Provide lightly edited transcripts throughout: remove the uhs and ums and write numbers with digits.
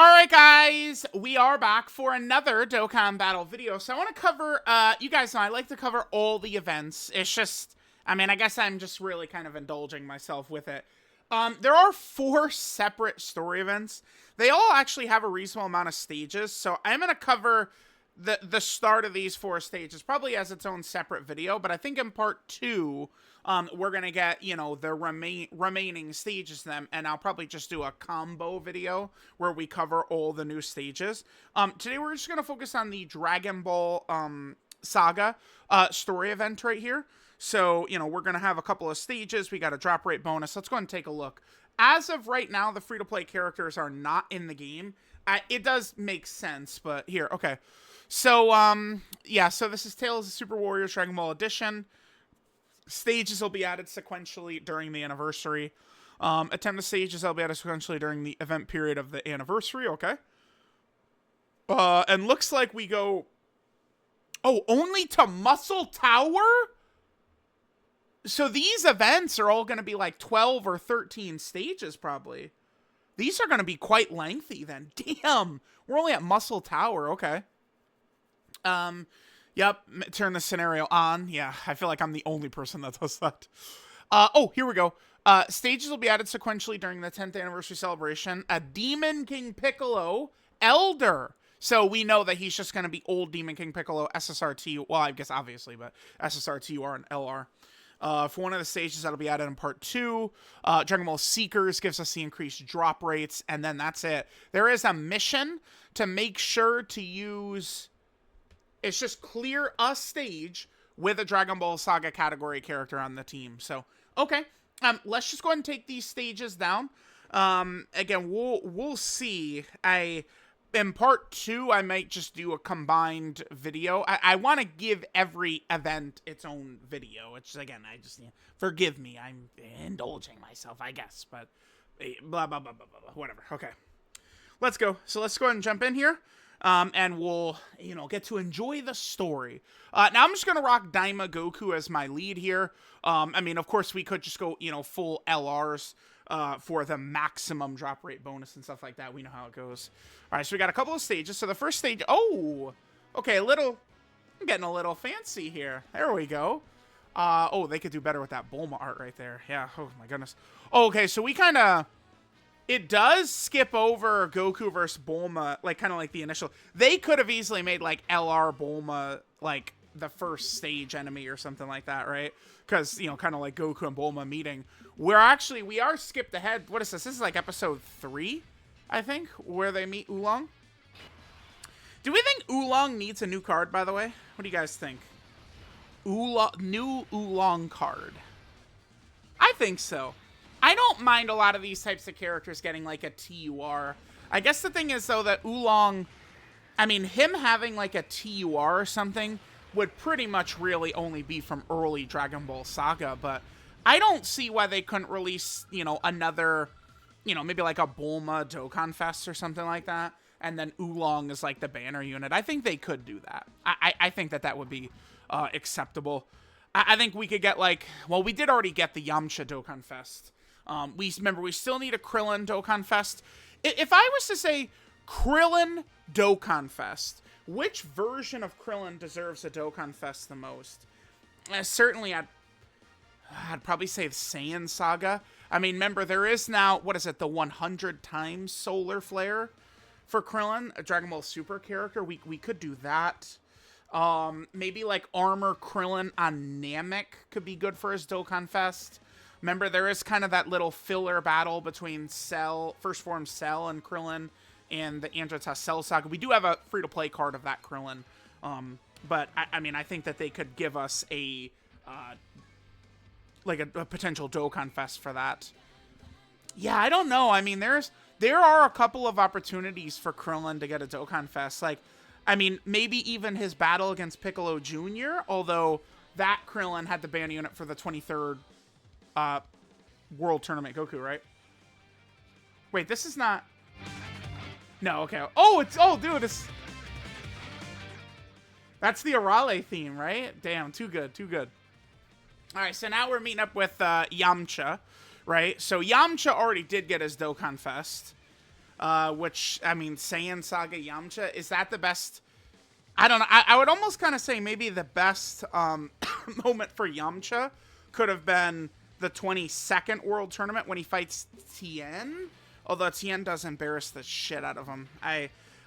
Alright guys, we are back for another Dokkan Battle video. So I want to cover, you guys know I like to cover all the events. It's just, I guess I'm just really kind of indulging myself with it. There are 4 separate story events. They all actually have a reasonable amount of stages, so I'm going to cover the start of these 4 stages, probably as its own separate video, but I think in part 2, we're gonna get, you know, the remaining stages of them, and I'll probably just do a combo video where we cover all the new stages. Today we're just gonna focus on the Dragon Ball, Saga, story event right here. So, you know, we're gonna have a couple of stages, we got a drop rate bonus. Let's go ahead and take a look. As of right now, the free-to-play characters are not in the game. It does make sense, but here, okay. So, yeah, so this is Tales of Super Warriors Dragon Ball Edition. Stages will be added sequentially during the anniversary. Attempt the stages will be added sequentially during the event period of the anniversary, okay. And looks like we go... Oh, only to Muscle Tower? So these events are all going to be like 12 or 13 stages, probably. These are going to be quite lengthy, then. Damn! We're only at Muscle Tower, okay. Yep, turn the scenario on. Yeah, I feel like I'm the only person that does that. Oh, here we go. Stages will be added sequentially during the 10th anniversary celebration. A Demon King Piccolo Elder. So we know that he's just going to be old Demon King Piccolo, SSRT. Well, I guess obviously, but SSRT or an LR. For one of the stages that'll be added in part 2. Dragon Ball Seekers gives us the increased drop rates, and then that's it. There is a mission to make sure to use... It's just clear a stage with a Dragon Ball Saga category character on the team. So, okay. Let's just go ahead and take these stages down. Again, we'll see. In part 2, I might just do a combined video. I want to give every event its own video. Which, again, forgive me. I'm indulging myself, I guess. But, blah, blah, blah, blah, blah, whatever. Okay. Let's go. So, let's go ahead and jump in here. And we'll, you know, get to enjoy the story. Now, I'm just going to rock Daima Goku as my lead here. I mean, of course, we could just go, you know, full LRs for the maximum drop rate bonus and stuff like that. We know how it goes. All right, so we got a couple of stages. So the first stage... Oh! Okay, I'm getting a little fancy here. There we go. Oh, they could do better with that Bulma art right there. Yeah, oh my goodness. Oh, okay, so we kind of... It does skip over Goku versus Bulma, like, kind of like the initial... They could have easily made, like, LR Bulma, like, the first stage enemy or something like that, right? Because, you know, kind of like Goku and Bulma meeting. We are skipped ahead. What is this? This is, like, episode 3, I think, where they meet Oolong. Do we think Oolong needs a new card, by the way? What do you guys think? New Oolong card. I think so. I don't mind a lot of these types of characters getting, like, a TUR. I guess the thing is, though, that Oolong... I mean, him having, like, a TUR or something would pretty much really only be from early Dragon Ball Saga, but I don't see why they couldn't release, you know, another, you know, maybe, like, a Bulma Dokkan Fest or something like that, and then Oolong is, like, the banner unit. I think they could do that. I think that would be acceptable. I think we could get, like... Well, we did already get the Yamcha Dokkan Fest. We still need a Krillin Dokkan Fest. If I was to say Krillin Dokkan Fest, which version of Krillin deserves a Dokkan Fest the most? Certainly, I'd probably say the Saiyan Saga. I mean, remember, there is now, what is it, the 100 times Solar Flare for Krillin, a Dragon Ball Super character. We could do that. Maybe, like, Armor Krillin on Namek could be good for his Dokkan Fest. Remember, there is kind of that little filler battle between First Form Cell and Krillin and the Androta Cell Saga. We do have a free-to-play card of that Krillin. But, I mean, I think that they could give us a potential Dokkan Fest for that. Yeah, I don't know. I mean, there are a couple of opportunities for Krillin to get a Dokkan Fest. Like, I mean, maybe even his battle against Piccolo Jr., although that Krillin had the banner unit for the 23rd World Tournament Goku, right? Wait, this is not... No, okay. Oh, dude, that's the Arale theme, right? Damn, too good, too good. All right, so now we're meeting up with Yamcha, right? So Yamcha already did get his Dokkan Fest. which, I mean, Saiyan Saga Yamcha, is that the best? I don't know. I would almost kind of say maybe the best moment for Yamcha could have been the 22nd World Tournament when he fights Tien. Although Tien does embarrass the shit out of him.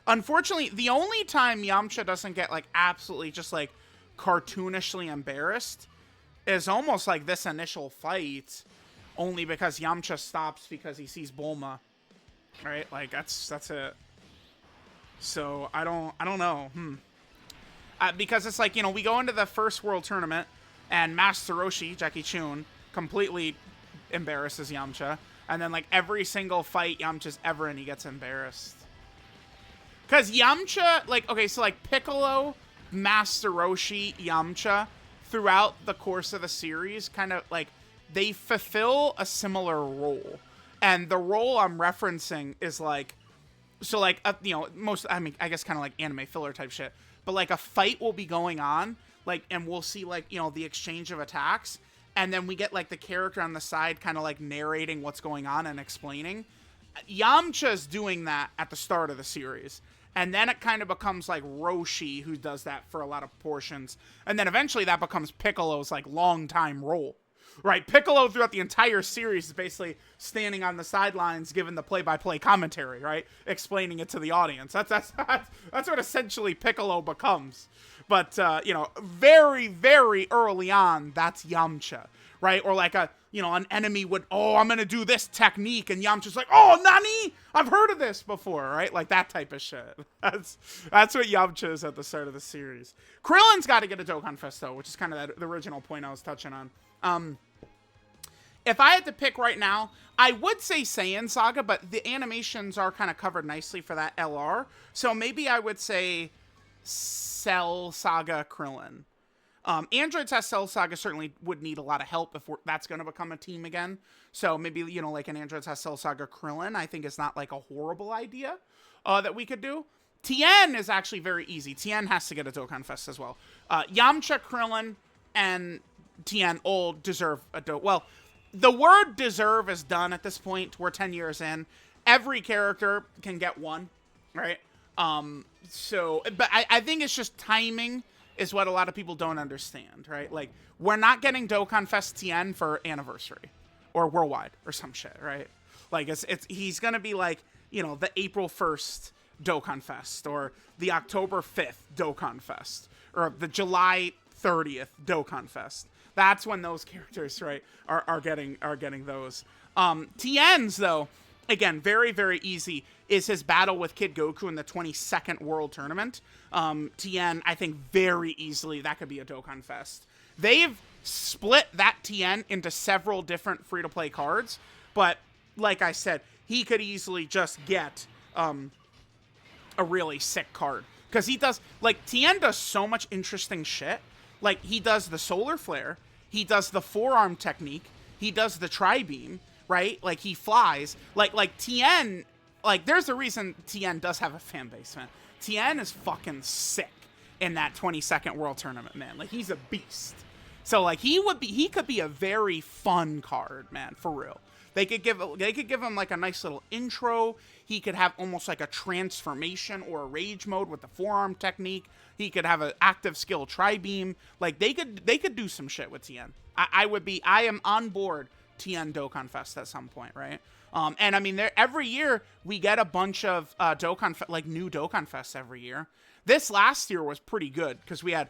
Unfortunately, the only time Yamcha doesn't get, like, absolutely just, like, cartoonishly embarrassed is almost like this initial fight, only because Yamcha stops because he sees Bulma. Right? Like, that's it. So, I don't know. Because it's like, you know, we go into the first World Tournament, and Master Roshi, Jackie Chun, completely embarrasses Yamcha. And then, like, every single fight Yamcha's ever in, he gets embarrassed. Because Yamcha, like, okay, so, like, Piccolo, Master Roshi, Yamcha, throughout the course of the series, kind of, like, they fulfill a similar role. And the role I'm referencing is, like, so, like, you know, I mean, I guess kind of like anime filler type shit. But, like, a fight will be going on, like, and we'll see, like, you know, the exchange of attacks. And then we get, like, the character on the side kind of, like, narrating what's going on and explaining. Yamcha's doing that at the start of the series. And then it kind of becomes, like, Roshi who does that for a lot of portions. And then eventually that becomes Piccolo's, like, long-time role. Right? Piccolo throughout the entire series is basically standing on the sidelines giving the play-by-play commentary, right? Explaining it to the audience. That's what essentially Piccolo becomes. But, you know, very, very early on, that's Yamcha, right? Or like an enemy would, I'm going to do this technique, and Yamcha's like, oh, Nani? I've heard of this before, right? Like that type of shit. That's what Yamcha is at the start of the series. Krillin's got to get a Dokkan Fest, though, which is kind of the original point I was touching on. If I had to pick right now, I would say Saiyan Saga, but the animations are kind of covered nicely for that LR. So maybe I would say Cell Saga Krillin. Android Test Cell Saga certainly would need a lot of help if that's going to become a team again. So maybe, you know, like an Android Test Cell Saga Krillin, I think is not like a horrible idea that we could do. Tien is actually very easy. Tien has to get a Dokkan Fest as well. Yamcha, Krillin, and Tien all deserve a Well, the word deserve is done at this point. We're 10 years in. Every character can get one, right? But I think it's just timing is what a lot of people don't understand, right? Like, we're not getting Dokkan Fest Tien for anniversary or worldwide or some shit, right? Like, he's going to be like, you know, the April 1st Dokkan Fest or the October 5th Dokkan Fest or the July 30th Dokkan Fest. That's when those characters, right, are getting those. Tien's, though, again, very, very easy, is his battle with Kid Goku in the 22nd World Tournament. Tien, I think very easily, that could be a Dokkan Fest. They've split that Tien into several different free-to-play cards, but like I said, he could easily just get a really sick card. Because he does, like, Tien does so much interesting shit. Like, he does the Solar Flare, he does the forearm technique, he does the Tri-Beam, right? Like, he flies. Like Tien, like, there's a reason Tien does have a fan base, man. Tien is fucking sick in that 22nd World Tournament, man. Like, he's a beast. So, like, he could be a very fun card, man, for real. They could give him, like, a nice little intro. He could have almost like a transformation or a rage mode with the forearm technique. He could have an active skill Tri-Beam. Like, they could do some shit with Tien. I am on board Tien Dokkan Fest at some point, right? And I mean, every year we get a bunch of new Dokkan Fests every year. This last year was pretty good because we had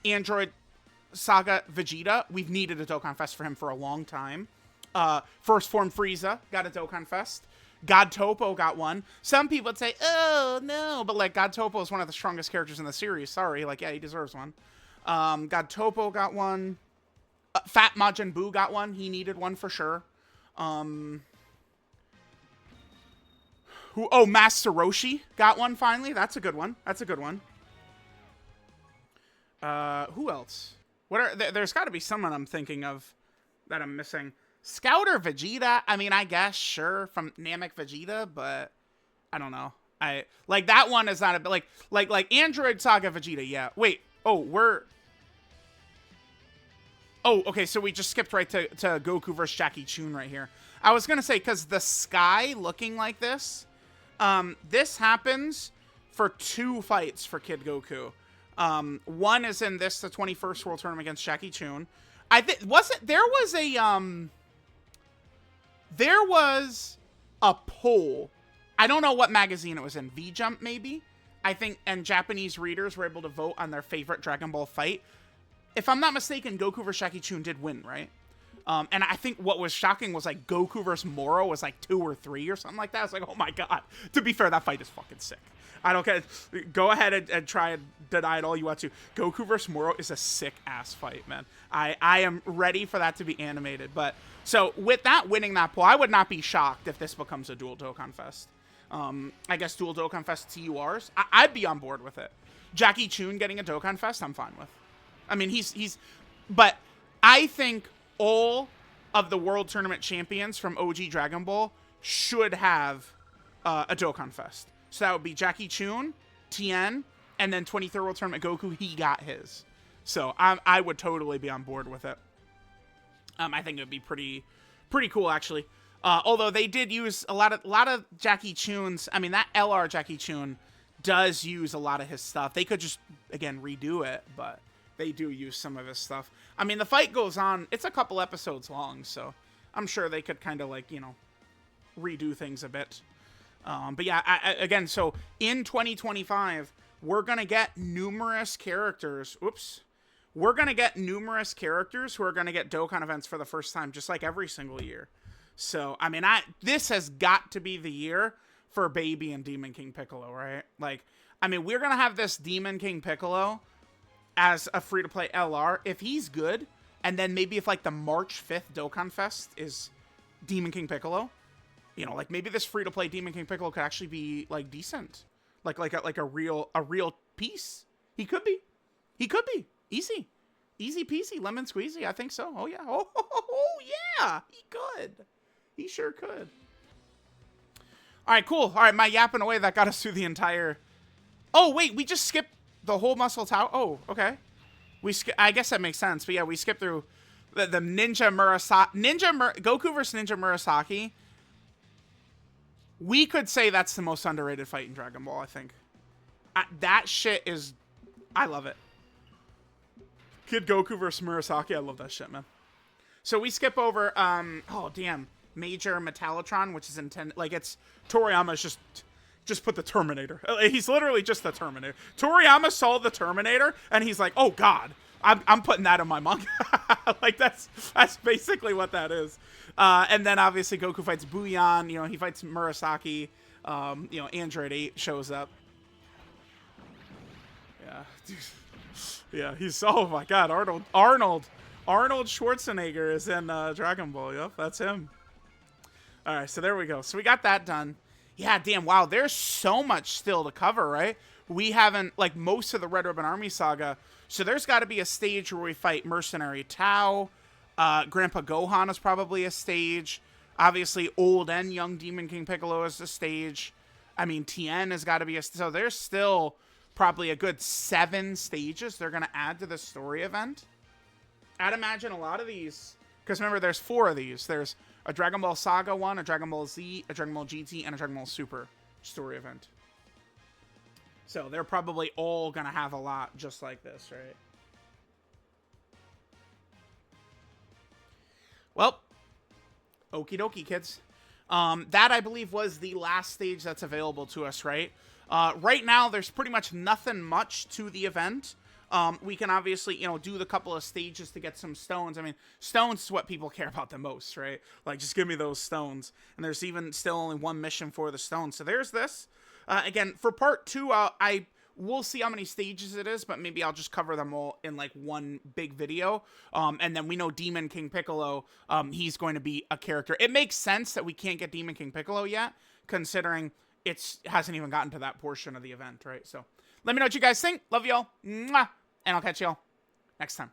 Android Saga Vegeta. We've needed a Dokkan Fest for him for a long time. First Form Frieza got a Dokkan Fest. God Topo got one. Some people would say, oh, no. But, like, God Topo is one of the strongest characters in the series. Sorry. Like, yeah, he deserves one. God Topo got one. Fat Majin Buu got one. He needed one for sure. Master Roshi got one finally. That's a good one. Who else? There's got to be someone I'm thinking of that I'm missing. Scouter Vegeta, I mean, I guess, sure, from Namek Vegeta, but I don't know. Like, that one is not a bit, like Android Saga Vegeta, yeah. Wait, okay, so we just skipped right to Goku versus Jackie Chun right here. I was gonna say, because the sky looking like this, This happens for 2 fights for Kid Goku. One is in this, the 21st World Tournament against Jackie Chun. There was a poll. I don't know what magazine it was in. V-Jump, maybe? I think, and Japanese readers were able to vote on their favorite Dragon Ball fight. If I'm not mistaken, Goku vs. Jackie Chun did win, right? And I think what was shocking was, like, Goku vs. Moro was, like, 2 or 3 or something like that. I was like, oh my god. To be fair, that fight is fucking sick. I don't care. Go ahead and try and deny it all you want to. Goku vs. Moro is a sick-ass fight, man. I am ready for that to be animated. But, so, with that winning that poll, I would not be shocked if this becomes a dual Dokkan Fest. I guess dual Dokkan Fest TURs. I'd be on board with it. Jackie Chun getting a Dokkan Fest, I'm fine with. I mean, but I think all of the World Tournament champions from OG Dragon Ball should have a Dokkan Fest. So that would be Jackie Chun, Tien, and then 23rd World Tournament Goku, he got his. So I would totally be on board with it. I think it would be pretty cool, actually. Although they did use a lot of Jackie Chun's, I mean, that LR Jackie Chun does use a lot of his stuff. They could just, again, redo it, but they do use some of his stuff. I mean, the fight goes on, it's a couple episodes long, so I'm sure they could kind of, like, you know, redo things a bit. But yeah, again, so in 2025, we're going to get numerous characters. Whoops. We're going to get numerous characters who are going to get Dokkan events for the first time, just like every single year. So, I mean, this has got to be the year for Baby and Demon King Piccolo, right? Like, I mean, we're going to have this Demon King Piccolo as a free-to-play LR. If he's good, and then maybe if, like, the March 5th Dokkan Fest is Demon King Piccolo, you know, like, maybe this free-to-play Demon King Piccolo could actually be, like, decent. Like a real piece. He could be. He could be. Easy. Easy peasy, lemon squeezy. I think so. Oh, yeah. Oh, yeah. He could. He sure could. All right, cool. All right, my yapping away, that got us through the entire... Oh, wait, we just skipped the whole Muscle Tower. Oh, okay. I guess that makes sense. But yeah, we skipped through the Ninja Murasaki. Goku versus Ninja Murasaki. We could say that's the most underrated fight in Dragon Ball, I think. That shit is... I love it. Kid Goku versus Murasaki. I love that shit, man. So we skip over... oh, damn. Major Metallotron, which is intended... Like, it's... Toriyama's just put the Terminator. He's literally just the Terminator. Toriyama saw the Terminator, and he's like, oh, God. I'm putting that in my manga. Like, that's basically what that is. And then, obviously, Goku fights Booyan. You know, he fights Murasaki. You know, Android 8 shows up. Yeah. Yeah, he's... Oh, my God. Arnold Schwarzenegger is in Dragon Ball. Yep, that's him. All right, so there we go. So we got that done. Yeah, damn, wow, there's so much still to cover, right? We haven't, like, most of the Red Ribbon Army saga, so there's got to be a stage where we fight Mercenary Tao. Grandpa Gohan is probably a stage. Obviously, old and young Demon King Piccolo is a stage. I mean, Tien has got to be a... So there's still probably a good 7 stages they're going to add to the story event. I'd imagine a lot of these... Because remember, there's 4 of these. There's a Dragon Ball Saga one, a Dragon Ball Z, a Dragon Ball GT, and a Dragon Ball Super story event. So they're probably all going to have a lot just like this, right? Well, okie dokie, kids. That, I believe, was the last stage that's available to us, right? Right now, there's pretty much nothing much to the event. We can obviously, you know, do the couple of stages to get some stones. I mean, stones is what people care about the most, right? Like, just give me those stones. And there's even still only 1 mission for the stones. So there's this. Again, for part 2, we'll see how many stages it is, but maybe I'll just cover them all in, like, one big video. And then we know Demon King Piccolo, he's going to be a character. It makes sense that we can't get Demon King Piccolo yet, considering it hasn't even gotten to that portion of the event, right? So let me know what you guys think. Love y'all. Mwah. And I'll catch y'all next time.